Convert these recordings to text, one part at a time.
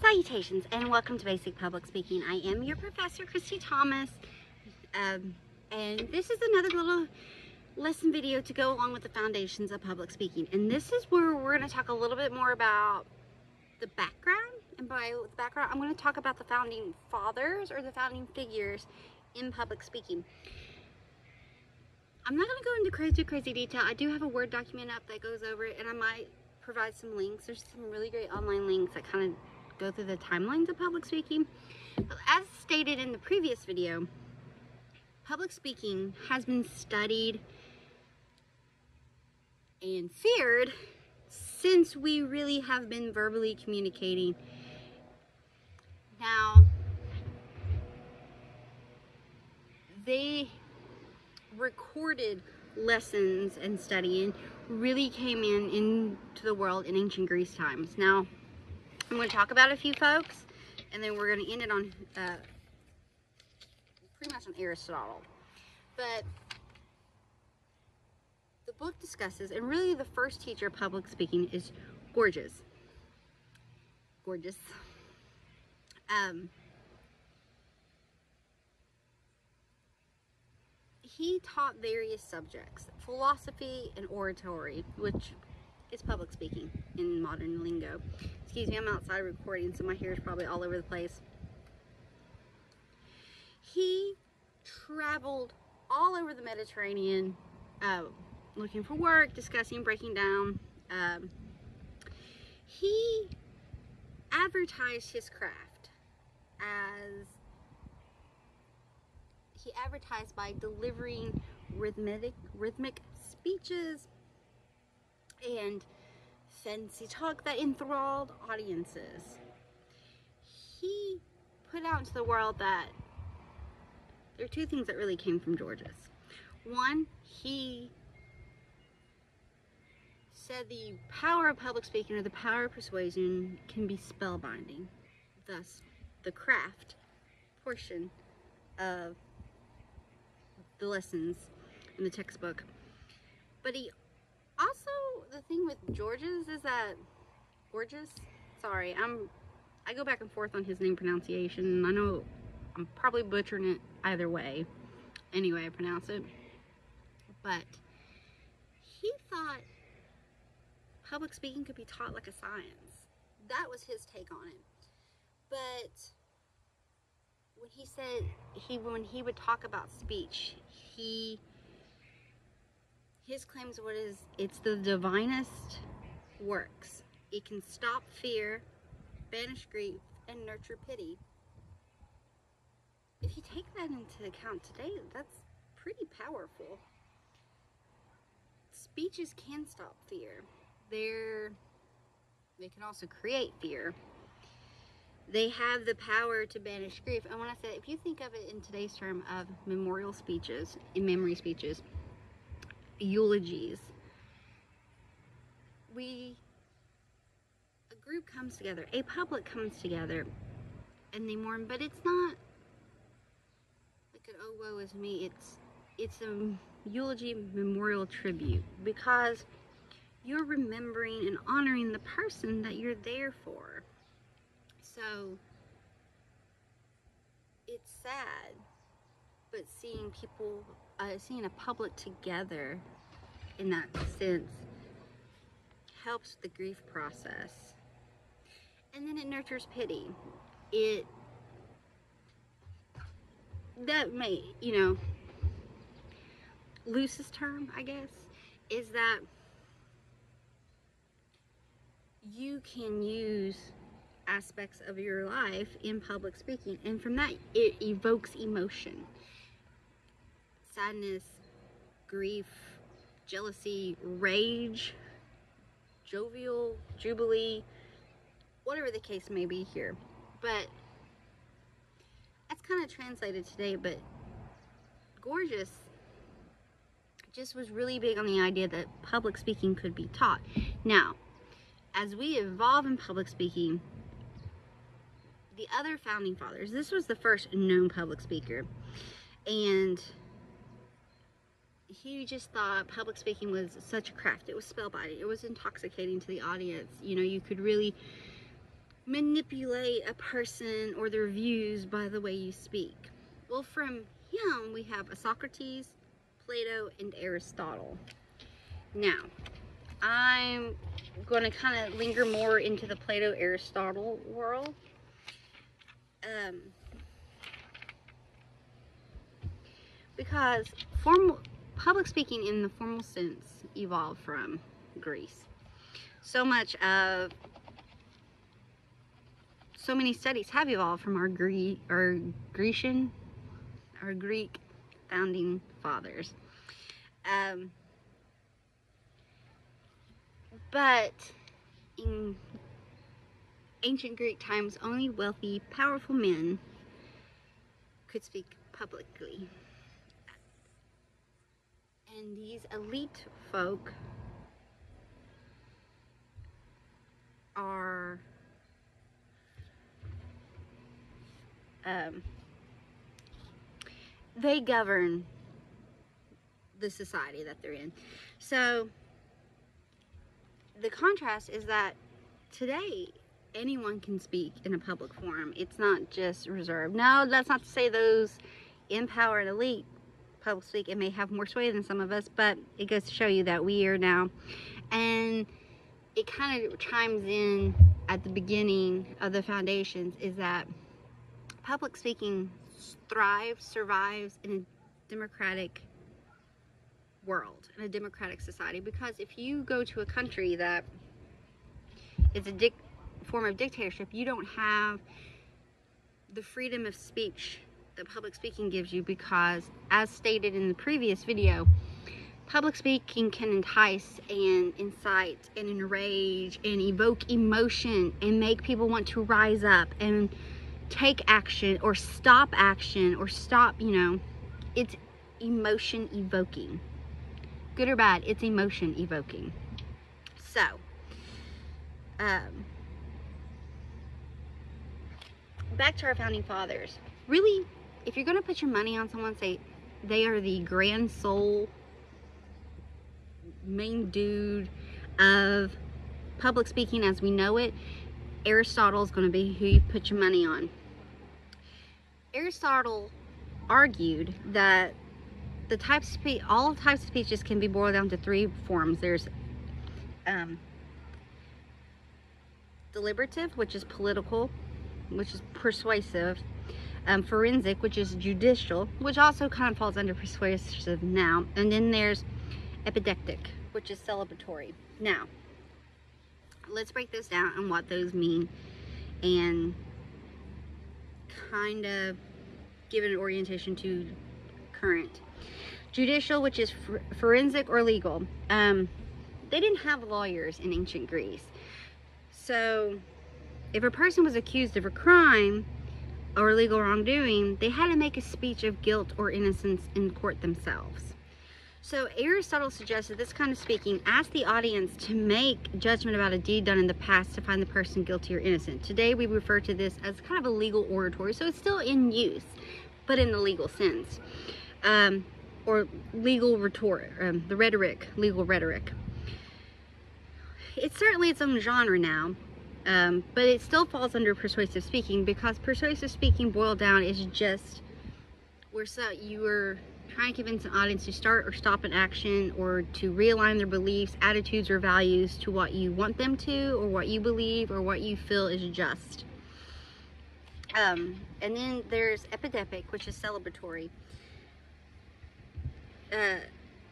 Salutations and welcome to Basic Public Speaking. I am your professor, Christy Thomas, and this is another little lesson video to go along with the foundations of public speaking. And this is where we're going to talk a little bit more about the background. And by the background, I'm going to talk about the founding fathers or the founding figures in public speaking. I'm not going to go into crazy detail. I do have a Word document up that goes over it, and I might provide some links. There's some really great online links that kind of go through the timelines of public speaking. But as stated in the previous video, public speaking has been studied and feared since we really have been verbally communicating. Now, they recorded lessons and studying really came into the world in ancient Greece times. Now, I'm going to talk about a few folks, and then we're going to end it on pretty much on Aristotle. But the book discusses, and really the first teacher of public speaking is Gorgias. He taught various subjects, philosophy and oratory, which is public speaking in modern lingo. Excuse me, I'm outside recording, so my hair is probably all over the place. He traveled all over the Mediterranean, looking for work, discussing, breaking down. He advertised his craft as he advertised by delivering rhythmic speeches and fancy talk that enthralled audiences. He put out into the world that there are two things that really came from Gorgias. One, he said the power of public speaking or the power of persuasion can be spellbinding. Thus, the craft portion of the lessons in the textbook. But he also, the thing with Gorgias is that I go back and forth on his name pronunciation, and I know I'm probably butchering it either way. Anyway, I pronounce it. But he thought public speaking could be taught like a science. That was his take on it. But when he said when he would talk about speech, his claims it's the divinest works. It can stop fear, banish grief, and nurture pity. If you take that into account today, that's pretty powerful. Speeches can stop fear. They can also create fear. They have the power to banish grief. And when I say, if you think of it in today's term of memorial speeches, in memory speeches, eulogies, a group comes together, a public comes together, and they mourn. But it's not like an oh woe is me. It's a eulogy, memorial, tribute, because you're remembering and honoring the person that you're there for. So it's sad, but seeing people, seeing a public together in that sense helps the grief process. And then it nurtures pity. That may, loosest term, I guess, is that you can use aspects of your life in public speaking, and from that it evokes emotion, sadness, grief, jealousy, rage, jovial, jubilee, whatever the case may be here. But that's kind of translated today. But Gorgias just was really big on the idea that public speaking could be taught. Now, as we evolve in public speaking, the other founding fathers, this was the first known public speaker, and he just thought public speaking was such a craft. It was spellbinding. It was intoxicating to the audience. You could really manipulate a person or their views by the way you speak. Well, from him we have a Socrates, Plato, and Aristotle. Now, I'm going to kind of linger more into the Plato-Aristotle world. Because public speaking in the formal sense evolved from Greece. So many studies have evolved from our Greek founding fathers. But in ancient Greek times, only wealthy, powerful men could speak publicly. And these elite folk are they govern the society that they're in. So the contrast is that today anyone can speak in a public forum. It's not just reserved. Now, that's not to say those in power and elite public speak. It may have more sway than some of us, but it goes to show you that we are now. And it kind of chimes in at the beginning of the foundations, is that public speaking thrives, survives in a democratic world, in a democratic society. Because if you go to a country that is a form of dictatorship, you don't have the freedom of speech that public speaking gives you, because, as stated in the previous video, public speaking can entice and incite and enrage and evoke emotion and make people want to rise up and take action or stop, it's emotion evoking. Good or bad, it's emotion evoking. So, back to our founding fathers. Really, if you're going to put your money on someone, say they are the grand soul, main dude of public speaking as we know it, Aristotle is going to be who you put your money on. Aristotle argued that all types of speeches can be boiled down to three forms. There's deliberative, which is political, which is persuasive, forensic, which is judicial, which also kind of falls under persuasive now, and then there's epidectic, which is celebratory. Now, let's break those down and what those mean, and kind of give an orientation to current. Judicial, which is forensic or legal. They didn't have lawyers in ancient Greece. So if a person was accused of a crime or illegal wrongdoing, they had to make a speech of guilt or innocence in court themselves. So Aristotle suggested this kind of speaking asked the audience to make judgment about a deed done in the past to find the person guilty or innocent. Today we refer to this as kind of a legal oratory, so it's still in use, but in the legal sense. Or legal rhetoric, legal rhetoric. It's certainly its own genre now, but it still falls under persuasive speaking, because persuasive speaking boiled down is just where you are trying to convince an audience to start or stop an action, or to realign their beliefs, attitudes, or values to what you want them to, or what you believe, or what you feel is just. And then there's epidemic, which is celebratory.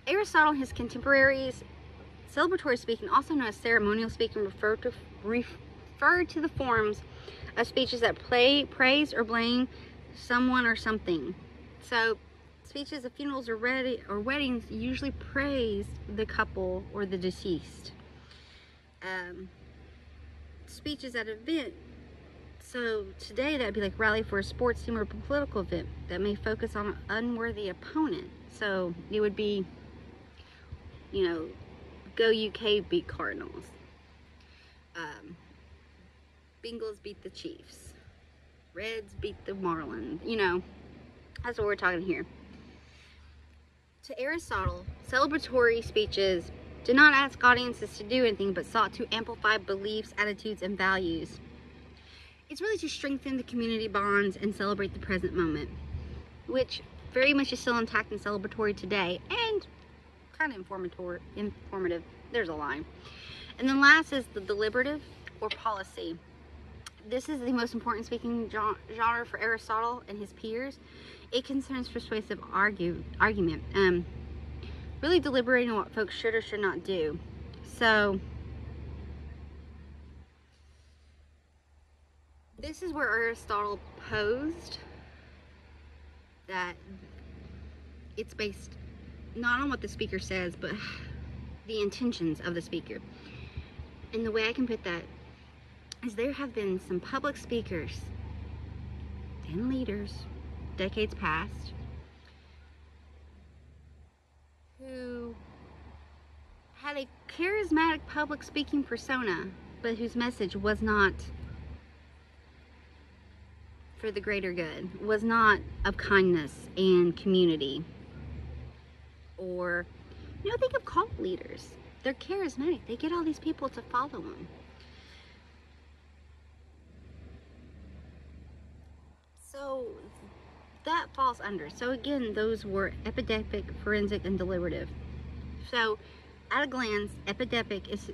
Aristotle and his contemporaries, celebratory speaking, also known as ceremonial speaking, refer to the forms of speeches that praise or blame someone or something. So speeches at funerals or weddings usually praise the couple or the deceased. Speeches at events. So today that would be like rally for a sports team or a political event that may focus on an unworthy opponent. So it would be, go UK beat Cardinals. Bengals beat the Chiefs. Reds beat the Marlins. That's what we're talking here. To Aristotle, celebratory speeches did not ask audiences to do anything, but sought to amplify beliefs, attitudes, and values. it's really to strengthen the community bonds and celebrate the present moment, which very much is still intact and celebratory today, and kind of informative. There's a line. And then last is the deliberative or policy. This is the most important speaking genre for Aristotle and his peers. It concerns persuasive argument, really deliberating on what folks should or should not do. So this is where Aristotle posed that it's based not on what the speaker says, but the intentions of the speaker. And the way I can put that is there have been some public speakers and leaders, decades past, who had a charismatic public speaking persona, but whose message was not for the greater good, was not of kindness and community. Or, you know, think of cult leaders. They're charismatic. They get all these people to follow them. So that falls under. So again, those were epidemic, forensic, and deliberative. So at a glance, epidemic is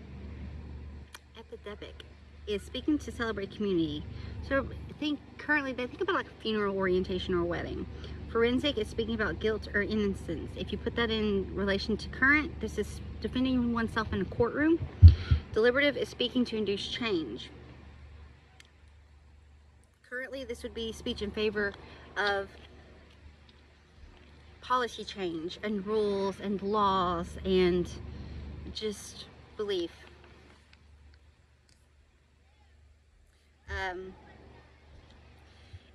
speaking to celebrate community. So think about like a funeral orientation or a wedding. Forensic is speaking about guilt or innocence. If you put that in relation to current, this is defending oneself in a courtroom. Deliberative is speaking to induce change. Currently, this would be speech in favor of policy change and rules and laws and just belief.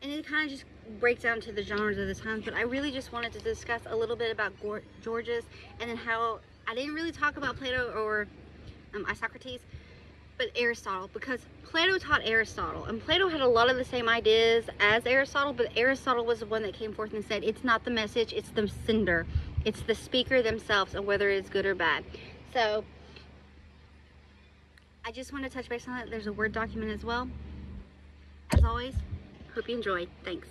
And it kind of just breaks down to the genres of the times, but I really just wanted to discuss a little bit about Georges, and then how I didn't really talk about Plato or Isocrates, but Aristotle, because Plato taught Aristotle, and Plato had a lot of the same ideas as Aristotle, but Aristotle was the one that came forth and said, it's not the message, it's the sender, it's the speaker themselves, and whether it's good or bad. So I just want to touch base on that. There's a Word document as well. As always, hope you enjoyed. Thanks.